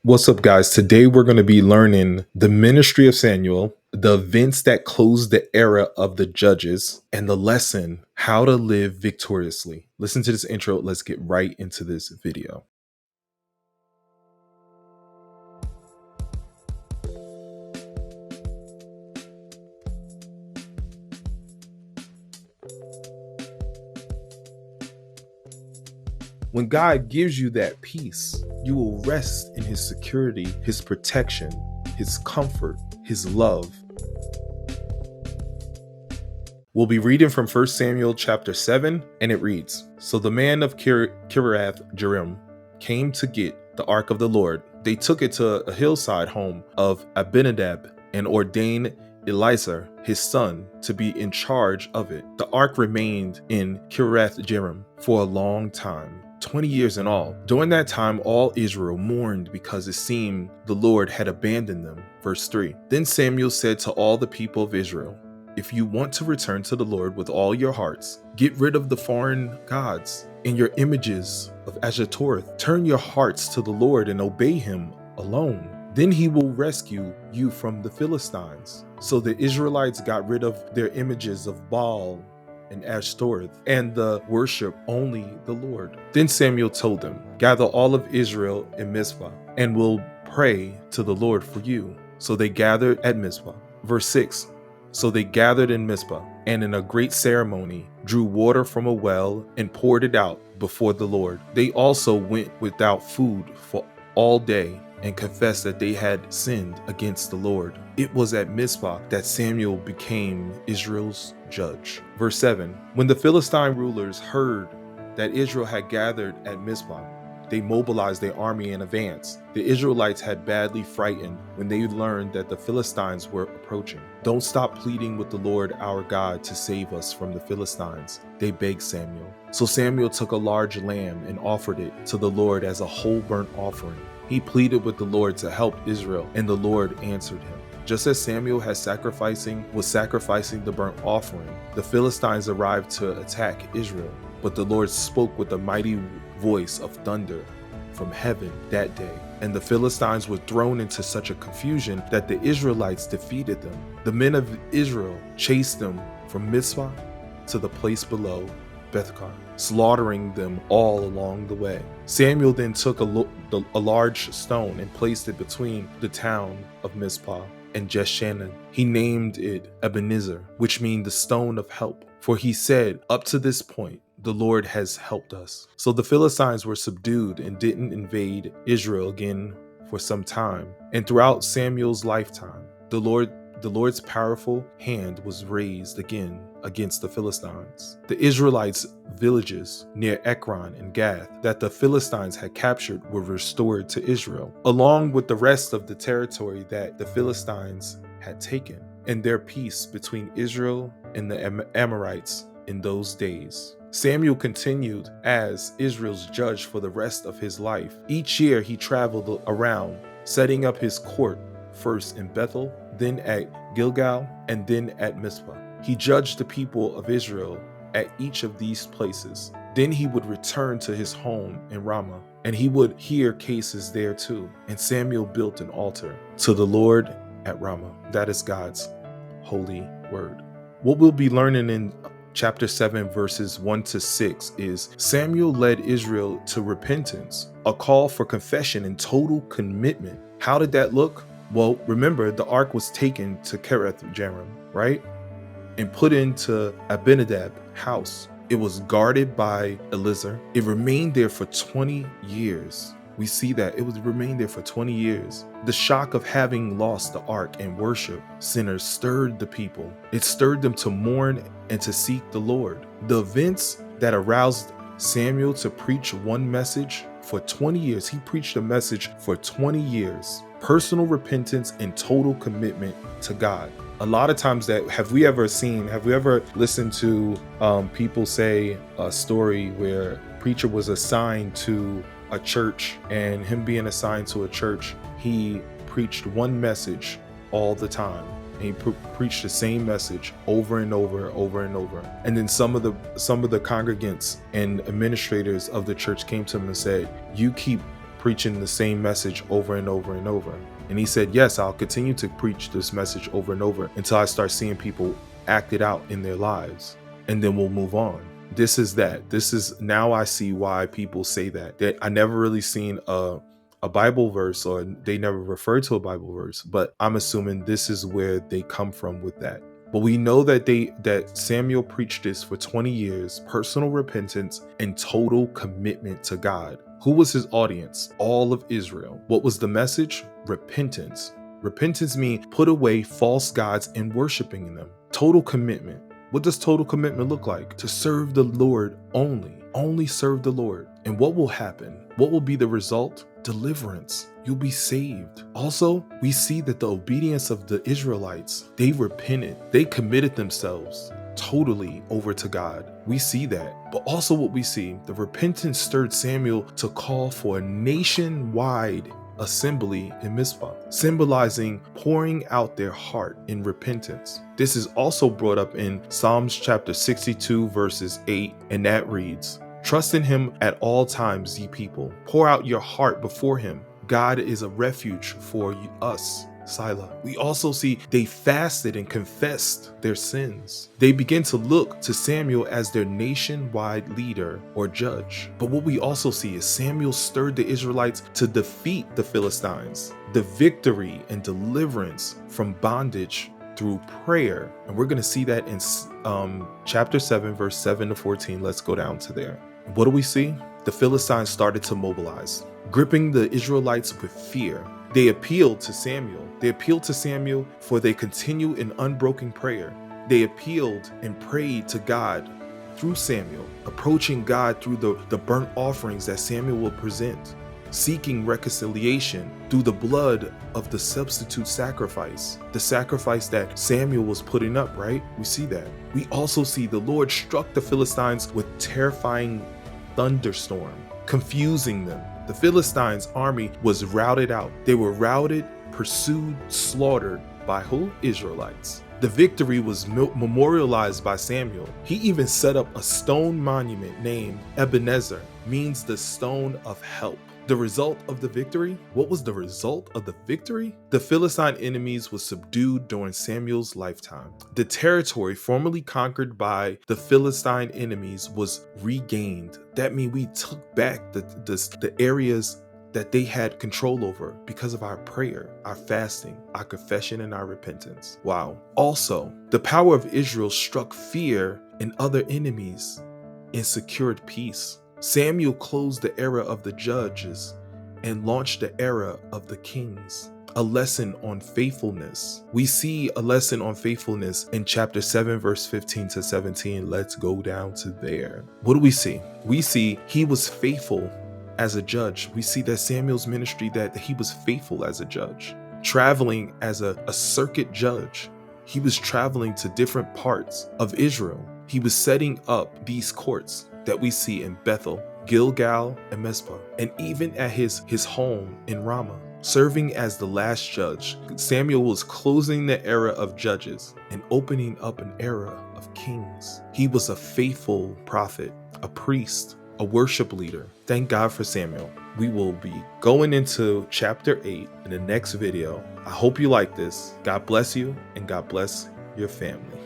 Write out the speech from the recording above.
What's up, guys? Today we're going to be learning the ministry of Samuel, the events that closed the era of the judges, and the lesson how to live victoriously. Listen to this intro. Let's get right into this video. When God gives you that peace, you will rest in his security, his protection, his comfort, his love. We'll be reading from 1 Samuel chapter 7, and it reads, So the man of Kiriath Jearim came to get the ark of the Lord. They took it to a hillside home of Abinadab and ordained Eleazar, his son, to be in charge of it. The ark remained in Kiriath Jearim for a long time, 20 years in all. During that time, all Israel mourned because it seemed the Lord had abandoned them. Verse 3. Then Samuel said to all the people of Israel, If you want to return to the Lord with all your hearts, get rid of the foreign gods and your images of Ashtoreth. Turn your hearts to the Lord and obey him alone. Then he will rescue you from the Philistines. So the Israelites got rid of their images of Baal and Ashtoreth, and the worship only the Lord. Then Samuel told them, Gather all of Israel in Mizpah, and we'll pray to the Lord for you. So they gathered at Mizpah. Verse 6. So they gathered in Mizpah, and in a great ceremony drew water from a well and poured it out before the Lord. They also went without food for all day and confessed that they had sinned against the Lord. It was at Mizpah that Samuel became Israel's judge. Verse 7. When the Philistine rulers heard that Israel had gathered at Mizpah, they mobilized their army in advance. The Israelites had badly frightened when they learned that the Philistines were approaching. Don't stop pleading with the Lord our God to save us from the Philistines, they begged Samuel. So Samuel took a large lamb and offered it to the Lord as a whole burnt offering. He pleaded with the Lord to help Israel, and the Lord answered him. Just as Samuel was sacrificing the burnt offering, the Philistines arrived to attack Israel. But the Lord spoke with a mighty voice of thunder from heaven that day, and the Philistines were thrown into such a confusion that the Israelites defeated them. The men of Israel chased them from Mizpah to the place below Bethkar, slaughtering them all along the way. Samuel then took a large stone and placed it between the town of Mizpah and Jeshanah. He named it Ebenezer, which means the stone of help. For he said, Up to this point, the Lord has helped us. So the Philistines were subdued and didn't invade Israel again for some time. And throughout Samuel's lifetime, the Lord's powerful hand was raised again against the Philistines. The Israelites' villages near Ekron and Gath that the Philistines had captured were restored to Israel, along with the rest of the territory that the Philistines had taken, and their peace between Israel and the Amorites in those days. Samuel continued as Israel's judge for the rest of his life. Each year he traveled around, setting up his court first in Bethel, then at Gilgal, and then at Mizpah. He judged the people of Israel at each of these places. Then he would return to his home in Ramah, and he would hear cases there too. And Samuel built an altar to the Lord at Ramah. That is God's holy word. What we'll be learning in chapter 7 verses 1 to 6 is Samuel led Israel to repentance, a call for confession and total commitment. How did that look? Well, remember, the ark was taken to Kiriath Jearim, right? And put into Abinadab's house. It was guarded by Eleazar. It remained there for 20 years. We see that it remained there for 20 years. The shock of having lost the ark and worship sinners stirred the people. It stirred them to mourn and to seek the Lord. The events that aroused Samuel to preach one message for 20 years. He preached a message for 20 years. Personal repentance and total commitment to God. A lot of times have we ever listened to people say a story where a preacher was assigned to a church, and him being assigned to a church, he preached one message all the time. And he preached the same message over and over. And then some of the congregants and administrators of the church came to him and said, you keep preaching the same message over and over and over. And he said, yes, I'll continue to preach this message over and over until I start seeing people act it out in their lives. And then we'll move on. This is now I see why people say that I never really seen a Bible verse, or they never referred to a Bible verse, but I'm assuming this is where they come from with that. But we know that Samuel preached this for 20 years, personal repentance and total commitment to God. Who was his audience? All of Israel. What was the message? Repentance. Repentance means put away false gods and worshiping them. Total commitment. What does total commitment look like? To serve the Lord only serve the Lord. And what will happen? What will be the result? Deliverance. You'll be saved. Also, we see that the obedience of the Israelites, they repented. They committed themselves totally over to God. We see that. But also what we see, the repentance stirred Samuel to call for a nationwide assembly in Mizpah, symbolizing pouring out their heart in repentance. This is also brought up in Psalms chapter 62 verses 8, and that reads, "Trust in him at all times, ye people. Pour out your heart before him. God is a refuge for us." Selah. We also see they fasted and confessed their sins. They begin to look to Samuel as their nationwide leader or judge. But what we also see is Samuel stirred the Israelites to defeat the Philistines. The victory and deliverance from bondage through prayer. And we're going to see that in chapter 7, verse 7 to 14. Let's go down to there. What do we see? The Philistines started to mobilize, gripping the Israelites with fear. They appealed to Samuel for they continue in unbroken prayer. They appealed and prayed to God through Samuel, approaching God through the burnt offerings that Samuel will present, seeking reconciliation through the blood of the substitute sacrifice, the sacrifice that Samuel was putting up, right? We see that. We also see the Lord struck the Philistines with terrifying thunderstorm, confusing them. The Philistines' army was routed out. They were routed, pursued, slaughtered by who? Israelites. The victory was memorialized by Samuel. He even set up a stone monument named Ebenezer, means the stone of help. The result of the victory? What was the result of the victory? The Philistine enemies was subdued during Samuel's lifetime. The territory formerly conquered by the Philistine enemies was regained. That means we took back the areas that they had control over because of our prayer, our fasting, our confession, and our repentance. Wow. Also, the power of Israel struck fear in other enemies and secured peace. Samuel closed the era of the judges and launched the era of the kings. A lesson on faithfulness. We see a lesson on faithfulness in chapter 7, verse 15 to 17. Let's go down to there. What do we see? We see he was faithful as a judge. We see that Samuel's ministry, that he was faithful as a judge, traveling as a circuit judge. He was traveling to different parts of Israel. He was setting up these courts that we see in Bethel, Gilgal, and Mizpah, and even at his home in Ramah, serving as the last judge. Samuel was closing the era of judges and opening up an era of kings. He was a faithful prophet, a priest, a worship leader. Thank God for Samuel. We will be going into chapter 8 in the next video. I hope you like this. God bless you, and God bless your family.